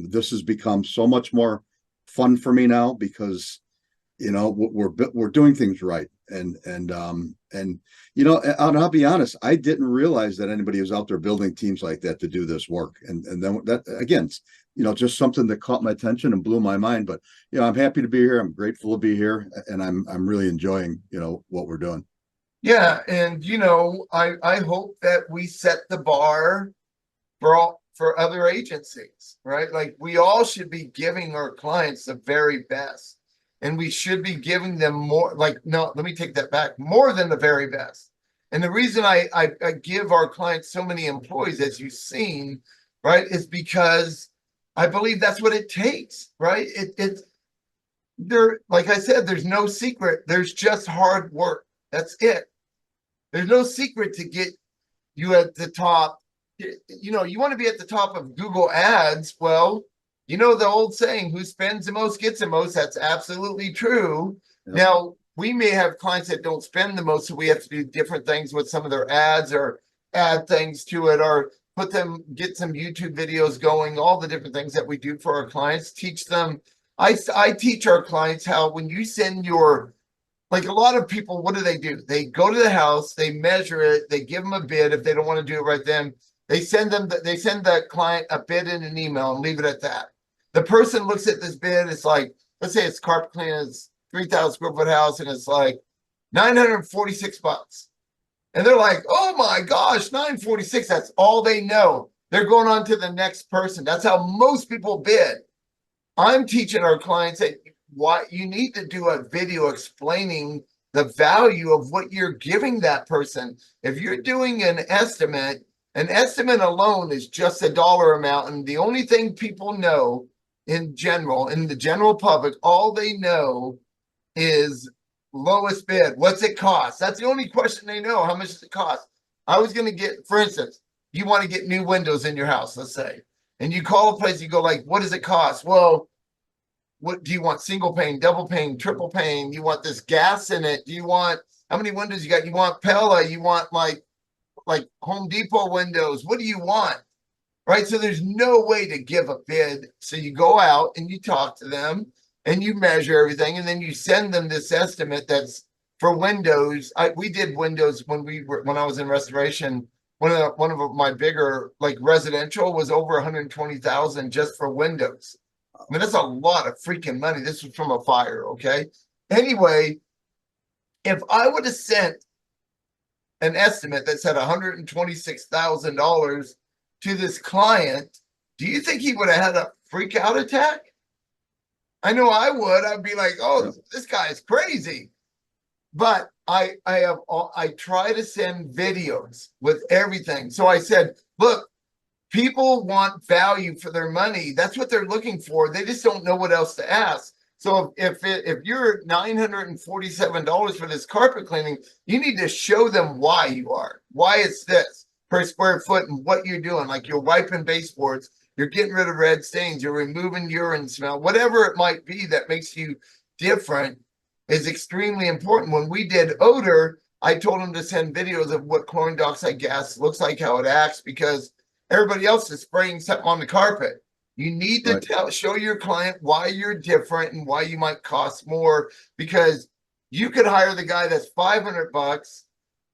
This has become so much more fun for me now, because we're doing things right, and I'll be honest, I didn't realize that anybody was out there building teams like that to do this work, and then that again, just something that caught my attention and blew my mind. But I'm happy to be here. I'm grateful to be here, and I'm really enjoying what we're doing. Yeah, and I hope that we set the bar for other agencies, right? Like, we all should be giving our clients the very best, and we should be giving them more. Like, no, let me take that back, more than the very best. And the reason I give our clients so many employees, as you've seen, right, is because I believe that's what it takes, right? It's there, like I said, there's no secret. There's just hard work. That's it. There's no secret to get you at the top. You want to be at the top of Google Ads. Well, the old saying, who spends the most gets the most. That's absolutely true. Yep. Now, we may have clients that don't spend the most, so we have to do different things with some of their ads, or add things to it, or get some YouTube videos going, all the different things that we do for our clients. Teach them. I teach our clients how, when you send like, a lot of people, what do? They go to the house, they measure it, they give them a bid. If they don't want to do it right then, they send the client a bid in an email and leave it at that. The person looks at this bid. It's like, let's say it's carpet cleaning, it's 3,000 square foot house, and it's like $946. And they're like, oh my gosh, 946. That's all they know. They're going on to the next person. That's how most people bid. I'm teaching our clients that you need to do a video explaining the value of what you're giving that person. If you're doing an estimate alone is just a dollar amount. And the only thing people know in the general public, all they know is lowest bid. What's it cost? That's the only question they know. How much does it cost? I was going to get, for instance, you want to get new windows in your house, let's say, and you call a place, you go like, what does it cost? Well, what do you want? Single pane, double pane, triple pane? You want this gas in it? Do you want, how many windows you got? You want Pella? You want like Home Depot windows? What do you want? Right? So there's no way to give a bid. So you go out and you talk to them and you measure everything, and then you send them this estimate that's for windows. We did windows when I was in restoration. One of my bigger, like, residential was over 120,000 just for windows. I mean, that's a lot of freaking money. This was from a fire, okay? Anyway, if I would have sent an estimate that said $126,000 to this client, do you think he would have had a freak out attack? I know I would. I'd be like, oh, Yeah. this guy is crazy. But I try to send videos with everything. So I said, look, people want value for their money. That's what they're looking for. They just don't know what else to ask. So if you're $947 for this carpet cleaning, you need to show them why you are. Why it's this per square foot and what you're doing. Like you're wiping baseboards, you're getting rid of red stains, you're removing urine smell, whatever it might be that makes you different is extremely important. When we did odor, I told them to send videos of what chlorine dioxide gas looks like, how it acts, because everybody else is spraying something on the carpet. You need to show your client why you're different and why you might cost more, because you could hire the guy that's $500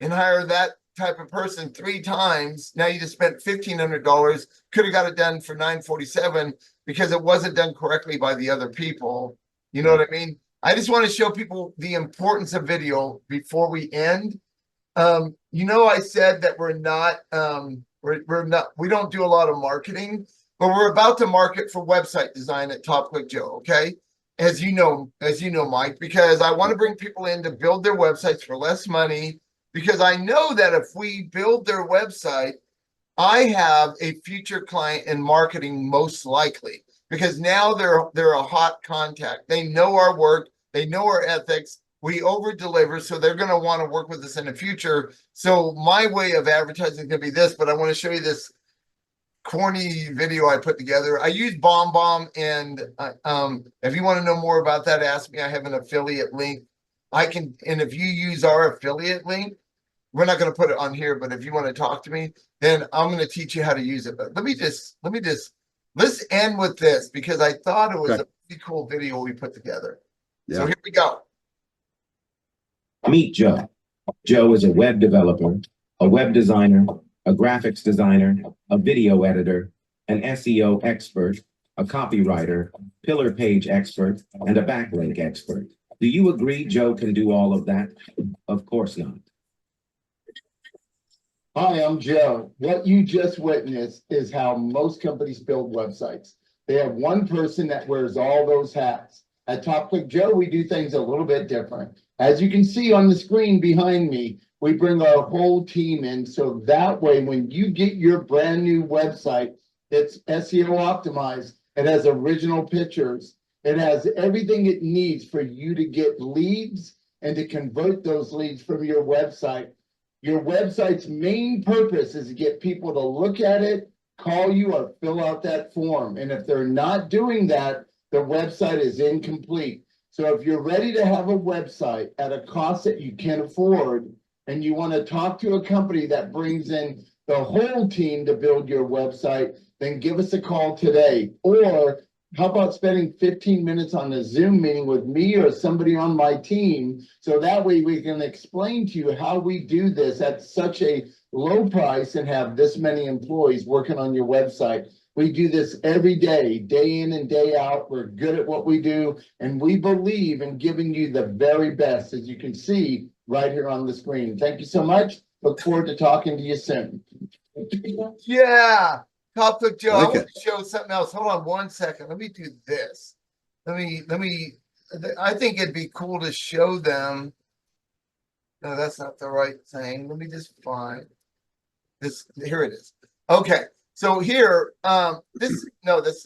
and hire that type of person 3 times. Now you just spent $1,500. Could have got it done for $947 because it wasn't done correctly by the other people. You know what I mean? I just want to show people the importance of video before we end. I said that we're not we don't do a lot of marketing, but we're about to market for website design at Top Click Joe. Okay. As you know, Mike, because I want to bring people in to build their websites for less money, because I know that if we build their website, I have a future client in marketing, most likely, because now they're a hot contact. They know our work, they know our ethics. We over deliver, so they're going to want to work with us in the future. So my way of advertising is going to be this, but I want to show you this corny video I put together. I use Bomb, and if you want to know more about that, ask me. I have an affiliate link. And if you use our affiliate link, we're not going to put it on here, but if you want to talk to me, then I'm going to teach you how to use it. But let's end with this, because I thought it was a pretty cool video we put together. Yeah. So here we go. Meet Joe. Joe is a web developer, a web designer, a graphics designer, a video editor, an SEO expert, a copywriter, pillar page expert, and a backlink expert. Do you agree Joe can do all of that? Of course not. Hi, I'm Joe. What you just witnessed is how most companies build websites. They have one person that wears all those hats. At Top Click Joe, we do things a little bit different. As you can see on the screen behind me, we bring our whole team in, so that way when you get your brand new website that's SEO optimized, it has original pictures, it has everything it needs for you to get leads and to convert those leads from your website. Your website's main purpose is to get people to look at it, call you, or fill out that form. And if they're not doing that, the website is incomplete. So if you're ready to have a website at a cost that you can afford, and you want to talk to a company that brings in the whole team to build your website, then give us a call today. Or how about spending 15 minutes on a Zoom meeting with me or somebody on my team, so that way we can explain to you how we do this at such a low price and have this many employees working on your website. We do this every day, day in and day out. We're good at what we do, and we believe in giving you the very best, as you can see right here on the screen. Thank you so much. Look forward to talking to you soon. Yeah. Top Click Joe, I want to show something else. Hold on 1 second. Let me do this. I think it'd be cool to show them. No, that's not the right thing. Let me just find this. Here it is. Okay. So here, this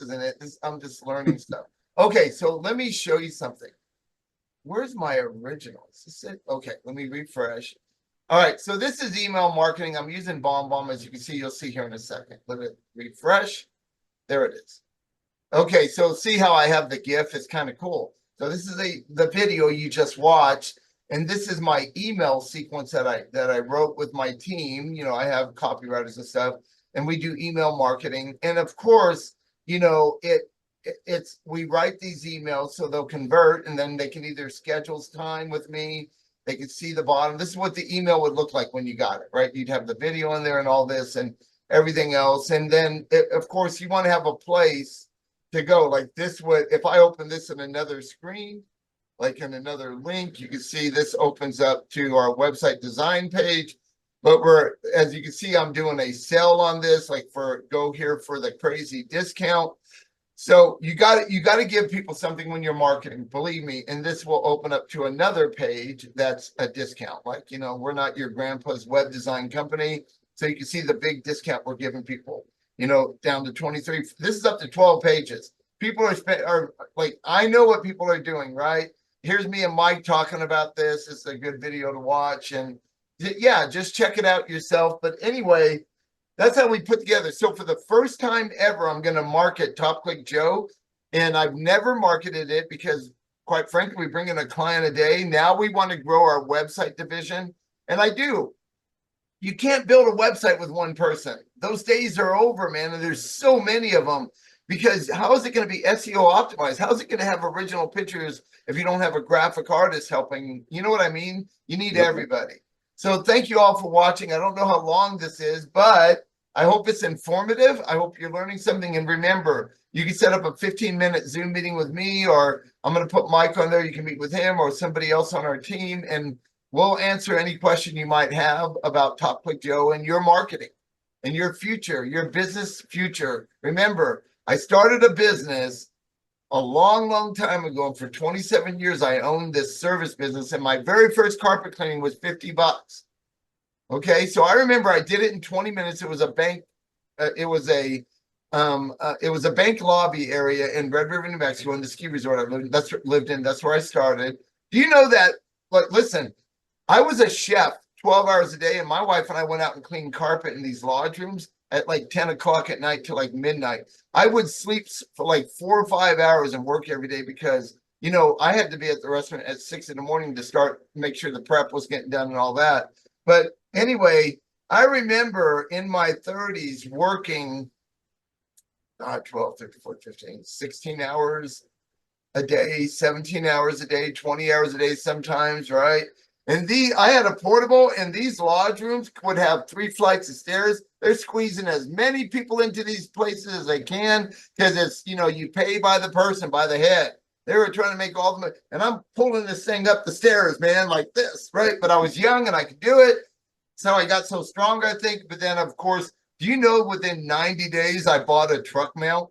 isn't it. I'm just learning stuff. Okay. So let me show you something. Where's my original? Is this it? Okay. Let me refresh. All right, so this is email marketing. I'm using Bomb. As you can see, you'll see here in a second. Let it refresh. There it is. Okay, so see how I have the GIF? It's kind of cool. So this is the video you just watched, and this is my email sequence that I wrote with my team. I have copywriters and stuff, and we do email marketing. And of course, we write these emails so they'll convert, and then they can either schedule time with me. They can see the bottom. This is what the email would look like when you got it, right? You'd have the video in there and all this and everything else. And then, of course, you want to have a place to go. Like this would, if I open this in another screen, like in another link, you can see this opens up to our website design page. But as you can see, I'm doing a sale on this, like go here for the crazy discount. So you got to give people something when you're marketing, believe me, and this will open up to another page that's a discount. Like, you know, we're not your grandpa's web design company. So you can see the big discount we're giving people, you know, down to 23. This is up to 12 pages. People are like, I know what people are doing, right? Here's me and Mike talking about this. It's a good video to watch. And yeah, just check it out yourself. But anyway, that's how we put together. So for the first time ever, I'm going to market Top Click Joe. And I've never marketed it because, quite frankly, we bring in a client a day. Now we want to grow our website division. And I do. You can't build a website with one person. Those days are over, man. And there's so many of them. Because how is it going to be SEO optimized? How is it going to have original pictures if you don't have a graphic artist helping? You know what I mean? You need everybody. So thank you all for watching. I don't know how long this is, but I hope it's informative. I hope you're learning something. And remember, you can set up a 15-minute Zoom meeting with me, or I'm going to put Mike on there. You can meet with him or somebody else on our team, and we'll answer any question you might have about Top Click Joe and your marketing and your future, your business future. Remember, I started a business a long, long time ago. And for 27 years, I owned this service business. And my very first carpet cleaning was $50. Okay, so I remember I did it in 20 minutes. It was a bank. It was a bank lobby area in Red River, New Mexico, in the ski resort I lived in. That's where I started. Do you know that? Like, listen, I was a chef 12 hours a day, and my wife and I went out and cleaned carpet in these lodge rooms at like 10 o'clock at night to like midnight. I would sleep for like 4 or 5 hours and work every day because, you know, I had to be at the restaurant at 6 in the morning to make sure the prep was getting done and all that. But anyway, I remember in my 30s working 12, 13, 15, 16 hours a day, 17 hours a day, 20 hours a day sometimes, right? And I had a portable, and these lodge rooms would have 3 flights of stairs. They're squeezing as many people into these places as they can because it's, you know, you pay by the person, by the head. They were trying to make all the money, and I'm pulling this thing up the stairs, man, like this, right? But I was young and I could do it. So I got so strong, I think. But then, of course, do you know within 90 days, I bought a truck mount?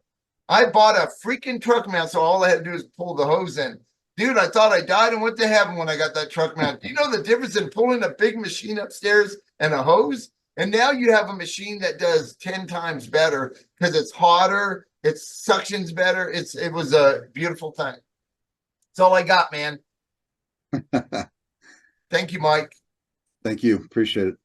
I bought a freaking truck mount, so all I had to do is pull the hose in. Dude, I thought I died and went to heaven when I got that truck mount. Do you know the difference in pulling a big machine upstairs and a hose? And now you have a machine that does 10 times better because it's hotter, it suctions better. It was a beautiful thing. That's all I got, man. Thank you, Mike. Thank you. Appreciate it.